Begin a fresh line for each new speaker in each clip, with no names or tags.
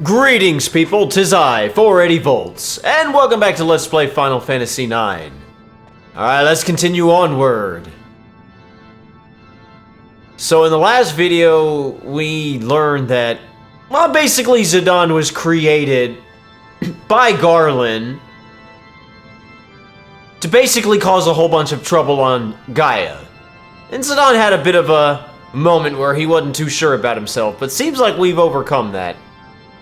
Greetings, people. 'Tis I, 480 volts, and welcome back to Let's Play Final Fantasy IX. Alright, let's continue onward. So in the last video, we learned that, well, basically Zidane was created by Garland to basically cause a whole bunch of trouble on Gaia. And Zidane had a bit of a moment where he wasn't too sure about himself, but seems like we've overcome that.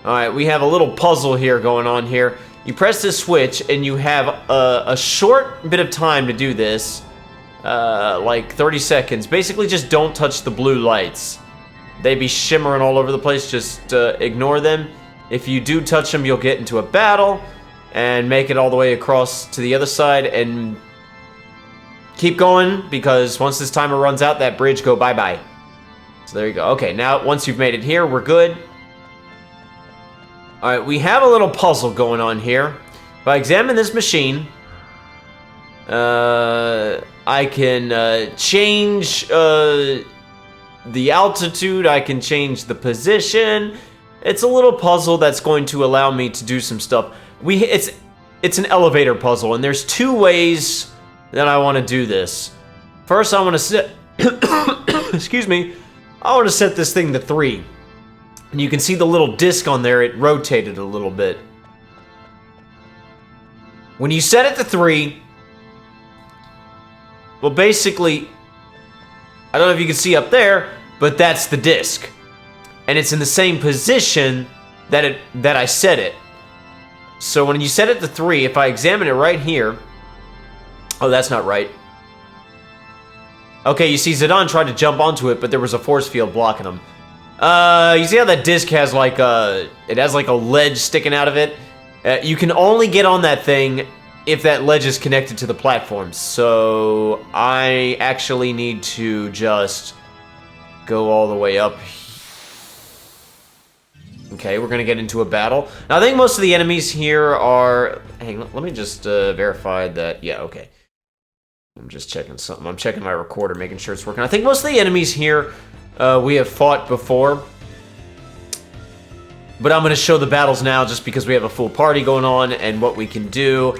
Alright, we have a little puzzle here going on here. You press this switch and you have a short bit of time to do this. Like 30 seconds. Basically just don't touch the blue lights. They be shimmering all over the place, just ignore them. If you do touch them, you'll get into a battle and make it all the way across to the other side and keep going, because once this timer runs out, that bridge go bye-bye. So there you go. Okay, now once you've made it here, we're good. Alright, we have a little puzzle going on here. If I examine this machine, I can change the altitude, I can change the position. It's a little puzzle that's going to allow me to do some stuff. It's an elevator puzzle, and there's two ways that I want to do this. First, I want to set... excuse me. I want to set this thing to 3. And you can see the little disc on there, it rotated a little bit. When you set it to 3, well, basically, I don't know if you can see up there, but that's the disc. And it's in the same position that I set it. So when you set it to 3, if I examine it right here... Oh, that's not right. Okay, you see Zidane tried to jump onto it, but there was a force field blocking him. You see how that disc has like a ledge sticking out of it? You can only get on that thing if that ledge is connected to the platform. So I actually need to just go all the way up. Okay, we're gonna get into a battle. Now I think most of the enemies here are... Hang on, let me just verify that. Yeah, okay. I'm just checking something. I'm checking my recorder, making sure it's working. I think most of the enemies here we have fought before, but I'm going to show the battles now just because we have a full party going on and what we can do.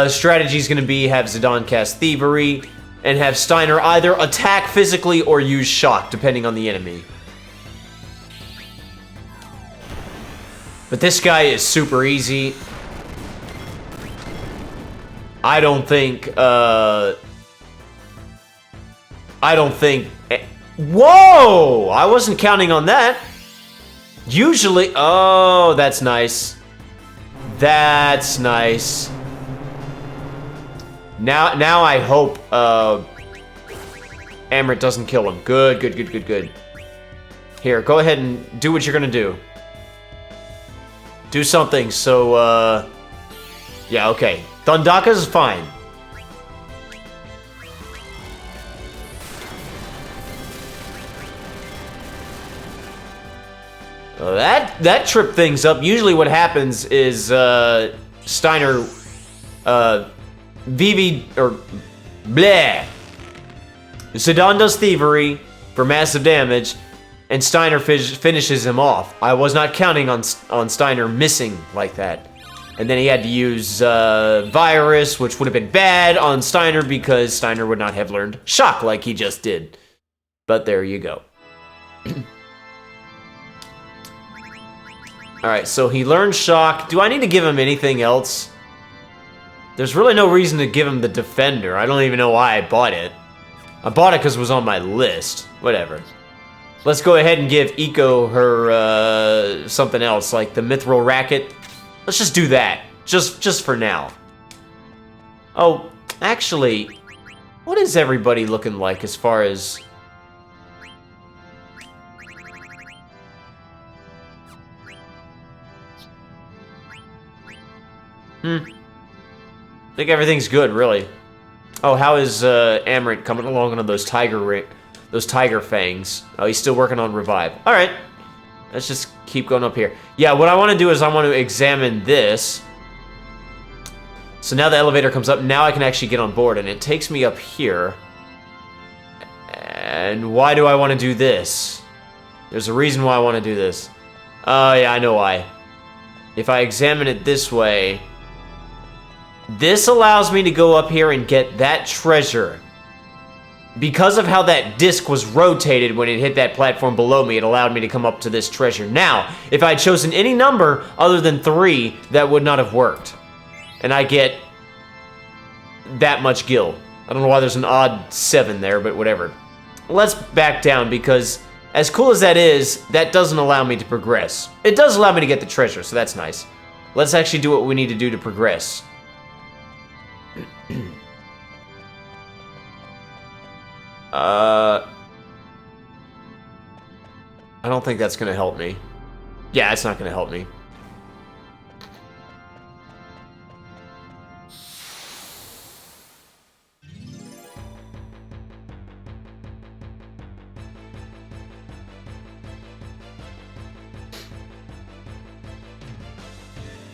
Strategy is going to be have Zidane cast Thievery and have Steiner either attack physically or use shock, depending on the enemy. But this guy is super easy. I don't think... Whoa! I wasn't counting on that. Usually... Oh, that's nice. That's nice. Now I hope Amrit doesn't kill him. Good, good, good, good, good. Here, go ahead and do what you're gonna do. Do something, so, yeah, okay. Thundaka is fine. That tripped things up. Usually what happens is, Steiner, Vivi, or, bleh. Zidane does Thievery for massive damage, and Steiner finishes him off. I was not counting on Steiner missing like that. And then he had to use, Virus, which would have been bad on Steiner because Steiner would not have learned Shock like he just did. But there you go. Alright, so he learned Shock. Do I need to give him anything else? There's really no reason to give him the Defender. I don't even know why I bought it. I bought it because it was on my list. Whatever. Let's go ahead and give Eco her, something else, like the Mithril Racket. Let's just do that. Just for now. Oh, actually, what is everybody looking like as far as... I think everything's good, really. Oh, how is Amrit coming along on those tiger fangs? Oh, he's still working on Revive. All right, let's just keep going up here. Yeah, what I want to do is I want to examine this. So now the elevator comes up. Now I can actually get on board, and it takes me up here. And why do I want to do this? There's a reason why I want to do this. Oh, yeah, I know why. If I examine it this way, this allows me to go up here and get that treasure. Because of how that disc was rotated when it hit that platform below me, it allowed me to come up to this treasure. Now, if I had chosen any number other than 3, that would not have worked. And I get that much gil. I don't know why there's an odd 7 there, but whatever. Let's back down, because as cool as that is, that doesn't allow me to progress. It does allow me to get the treasure, so that's nice. Let's actually do what we need to do to progress. I don't think that's gonna help me. Yeah, it's not gonna help me.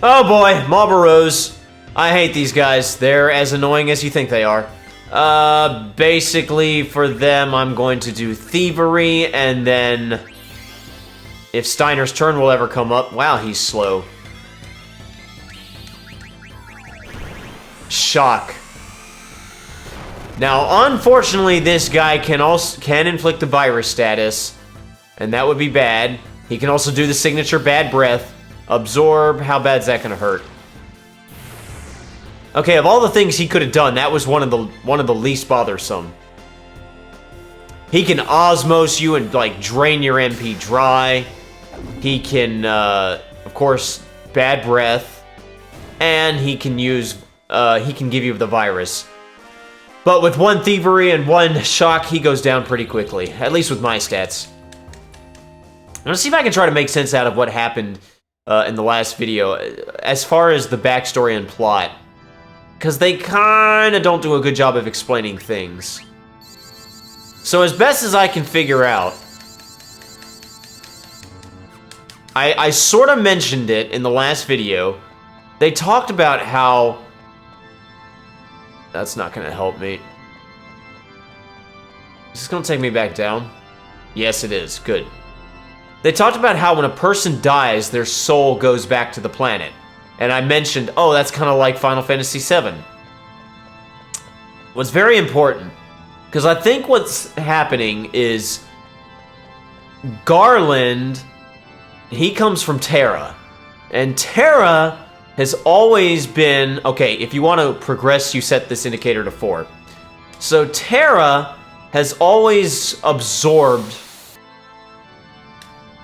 Oh boy, Marlboros. I hate these guys. They're as annoying as you think they are. Basically, for them, I'm going to do thievery, and then if Steiner's turn will ever come up... Wow, he's slow. Shock. Now, unfortunately, this guy can inflict the virus status, and that would be bad. He can also do the signature bad breath. Absorb, how bad's that gonna hurt? Okay, of all the things he could have done, that was one of the least bothersome. He can osmose you and like drain your MP dry. He can, of course, bad breath, and he can give you the virus. But with 1 thievery and 1 shock, he goes down pretty quickly. At least with my stats. I'm gonna see if I can try to make sense out of what happened in the last video, as far as the backstory and plot. Because they kind of don't do a good job of explaining things. So as best as I can figure out, I sort of mentioned it in the last video. They talked about how... That's not going to help me. Is this going to take me back down? Yes, it is. Good. They talked about how when a person dies, their soul goes back to the planet. And I mentioned, oh, that's kind of like Final Fantasy VII. What's very important, because I think what's happening is Garland, he comes from Terra. And Terra has always been... Okay, if you want to progress, you set this indicator to 4. So Terra has always absorbed...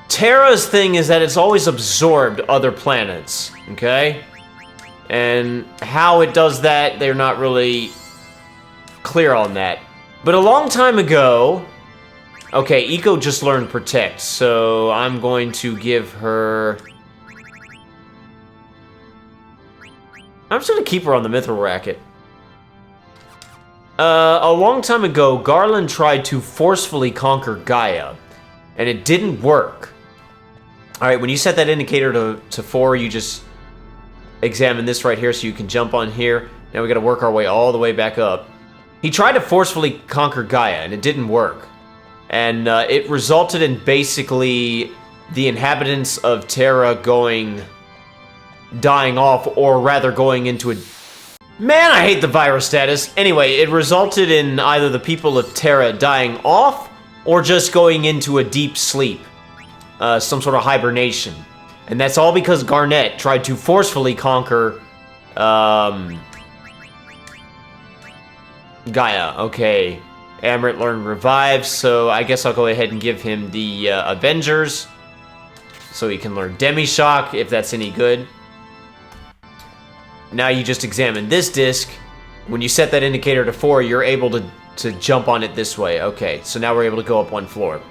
Terra's thing is that it's always absorbed other planets, okay? And how it does that, they're not really clear on that. But a long time ago... Okay, Eco just learned Protect, so I'm going to give her... I'm just going to keep her on the Mithril Racket. A long time ago, Garland tried to forcefully conquer Gaia, and it didn't work. Alright, when you set that indicator to 4, you just examine this right here so you can jump on here. Now we gotta work our way all the way back up. He tried to forcefully conquer Gaia, and it didn't work. And it resulted in basically the inhabitants of Terra dying off, or rather going into a... Man, I hate the virus status. Anyway, it resulted in either the people of Terra dying off, or just going into a deep sleep. Some sort of hibernation. And that's all because Garnet tried to forcefully conquer Gaia. Okay. Amaret learned Revive, so I guess I'll go ahead and give him the Avengers. So he can learn Demi-Shock, if that's any good. Now you just examine this disc. When you set that indicator to 4, you're able to jump on it this way. Okay, so now we're able to go up 1 floor.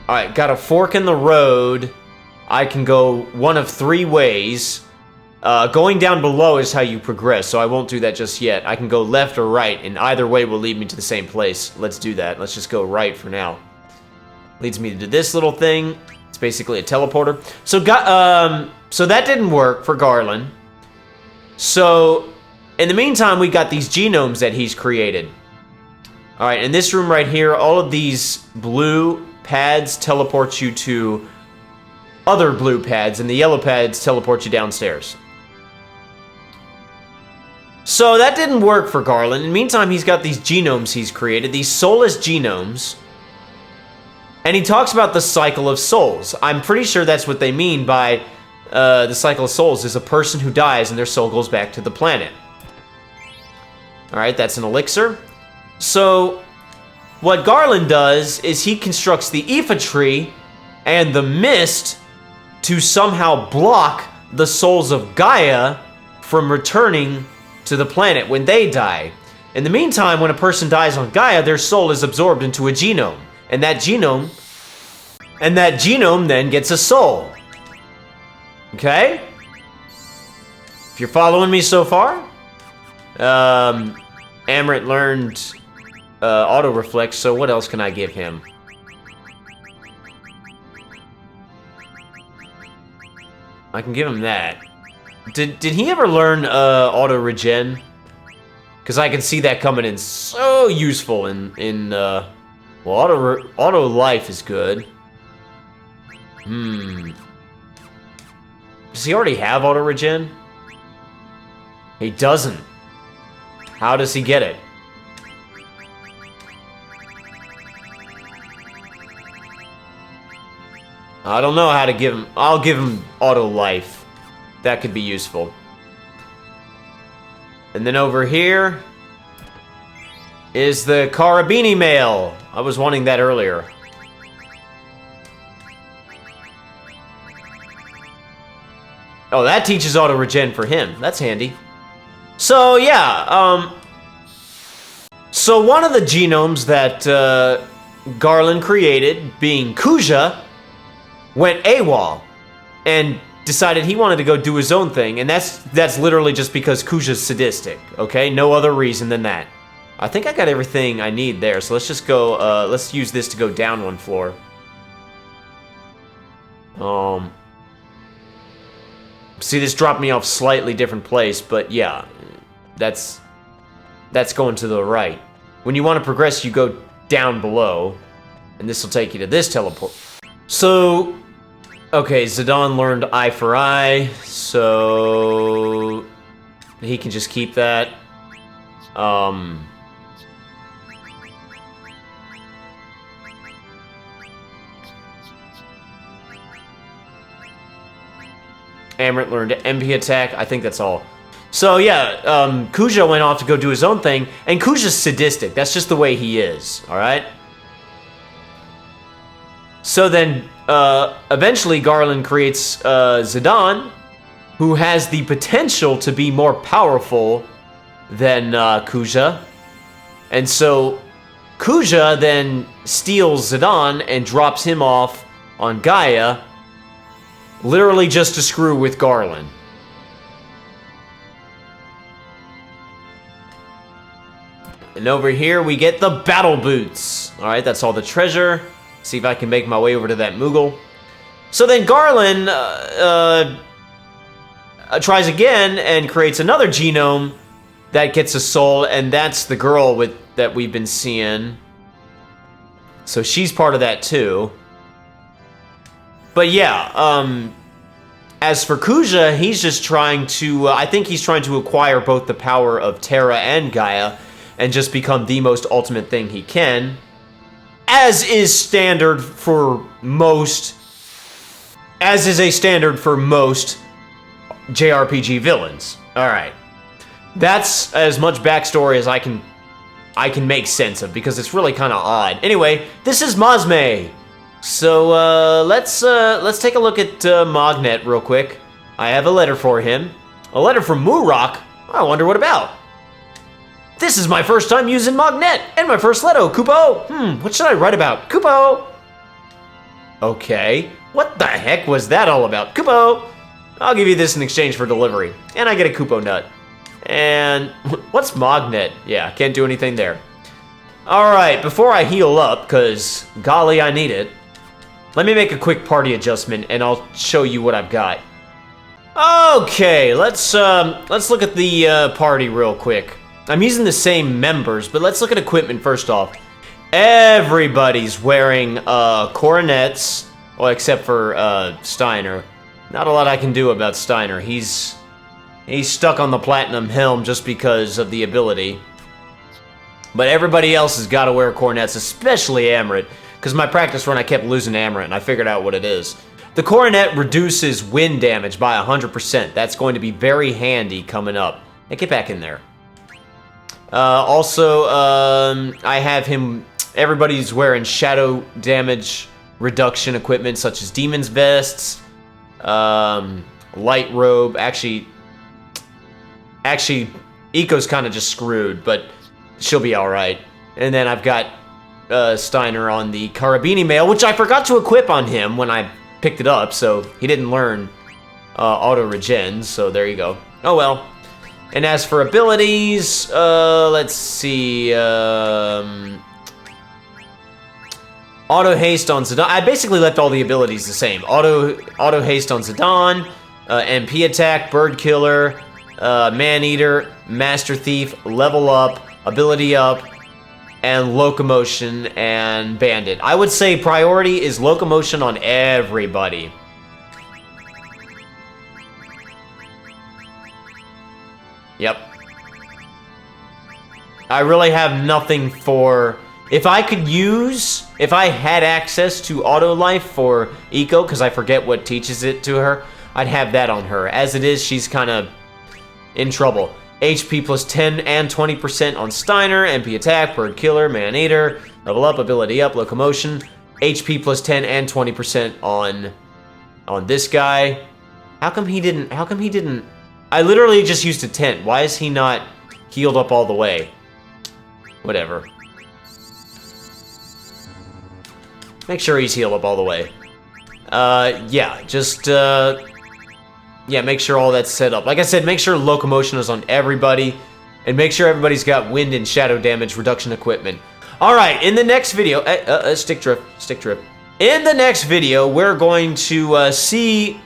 Alright, got a fork in the road. I can go one of 3 ways. Going down below is how you progress, so I won't do that just yet. I can go left or right, and either way will lead me to the same place. Let's do that. Let's just go right for now. Leads me to this little thing. It's basically a teleporter. So that didn't work for Garland. So, in the meantime, we got these genomes that he's created. Alright, in this room right here, all of these blue pads teleport you to other blue pads, and the yellow pads teleport you downstairs. So that didn't work for Garland. In the meantime, he's got these genomes he's created, these soulless genomes. And he talks about the cycle of souls. I'm pretty sure that's what they mean by the cycle of souls is a person who dies and their soul goes back to the planet. Alright, that's an elixir. So, what Garland does is he constructs the Aoife tree and the mist to somehow block the souls of Gaia from returning to the planet when they die. In the meantime, when a person dies on Gaia, their soul is absorbed into a genome. And that genome then gets a soul. Okay? If you're following me so far, Amrit learned auto reflect, so what else can I give him? I can give him that. Did he ever learn auto regen? Because I can see that coming in so useful in well, auto life is good. Does he already have auto regen? He doesn't. How does he get it? I don't know how to give him. I'll give him auto life. That could be useful. And then over here is the Carabini mail. I was wanting that earlier. Oh, that teaches auto regen for him. That's handy. So yeah, so one of the genomes that Garland created, being Kuja, went AWOL and decided he wanted to go do his own thing, and that's literally just because Kuja's sadistic, okay? No other reason than that. I think I got everything I need there, so let's just go, let's use this to go down one floor. See, this dropped me off slightly different place, but yeah, that's going to the right. When you want to progress, you go down below, and this will take you to this teleport. So, okay, Zidane learned Eye for Eye, so he can just keep that. Amrit learned MP attack. I think that's all. So yeah, Kuja went off to go do his own thing, and Kuja's sadistic. That's just the way he is, alright? So then, eventually Garland creates Zidane, who has the potential to be more powerful than Kuja. And so Kuja then steals Zidane and drops him off on Gaia, literally just to screw with Garland. And over here we get the battle boots. Alright, that's all the treasure. See if I can make my way over to that Moogle. So then Garland tries again and creates another genome that gets a soul, and that's the girl that we've been seeing. So she's part of that too. But yeah, as for Kuja, he's just trying to, I think he's trying to acquire both the power of Terra and Gaia and just become the most ultimate thing he can, as is standard for most, as is a standard for most JRPG villains. Alright. That's as much backstory as I can make sense of, because it's really kind of odd. Anyway, this is Mazme. So, let's take a look at Mognet real quick. I have a letter for him. A letter from Murok? I wonder what about. This is my first time using Mognet, and my first letter, Kupo. What should I write about? Kupo! Okay, what the heck was that all about? Kupo! I'll give you this in exchange for delivery, and I get a Kupo nut. And what's Mognet? Yeah, can't do anything there. Alright, before I heal up, because golly, I need it, let me make a quick party adjustment, and I'll show you what I've got. Okay, let's look at the party real quick. I'm using the same members, but let's look at equipment first off. Everybody's wearing coronets, well, except for Steiner. Not a lot I can do about Steiner. He's stuck on the platinum helm just because of the ability. But everybody else has got to wear coronets, especially Amaret, because my practice run I kept losing Amaret, and I figured out what it is. The coronet reduces wind damage by 100%. That's going to be very handy coming up. Hey, get back in there. Also, I have him... Everybody's wearing shadow damage reduction equipment, such as Demon's Vests, Light Robe. Actually, Eco's kind of just screwed, but she'll be alright. And then I've got Steiner on the Carabini Mail, which I forgot to equip on him when I picked it up, so he didn't learn auto-regen, so there you go. Oh well. And as for abilities, let's see, Auto Haste on Zidane. I basically left all the abilities the same. Auto Haste on Zidane, MP Attack, Bird Killer, Man-Eater, Master Thief, Level Up, Ability Up, and Locomotion and Bandit. I would say priority is Locomotion on everybody. Yep. I really have nothing for... If I had access to Auto Life for Eco, because I forget what teaches it to her, I'd have that on her. As it is, she's kind of in trouble. HP plus 10 and 20% on Steiner, MP Attack, Bird Killer, Man-Eater, Level Up, Ability Up, Locomotion. HP plus 10 and 20% on this guy. How come he didn't... I literally just used a tent. Why is he not healed up all the way? Whatever. Make sure he's healed up all the way. Yeah, just, yeah, make sure all that's set up. Like I said, make sure Locomotion is on everybody, and make sure everybody's got wind and shadow damage reduction equipment. Alright, in the next video, stick drift. In the next video, we're going to, see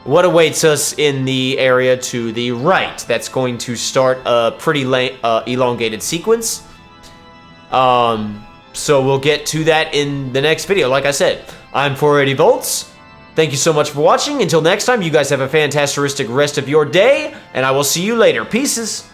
what awaits us in the area to the right. That's going to start a pretty elongated sequence. So we'll get to that in the next video. Like I said, I'm 480 Volts. Thank you so much for watching. Until next time, you guys have a fantastic rest of your day, and I will see you later. Peaces.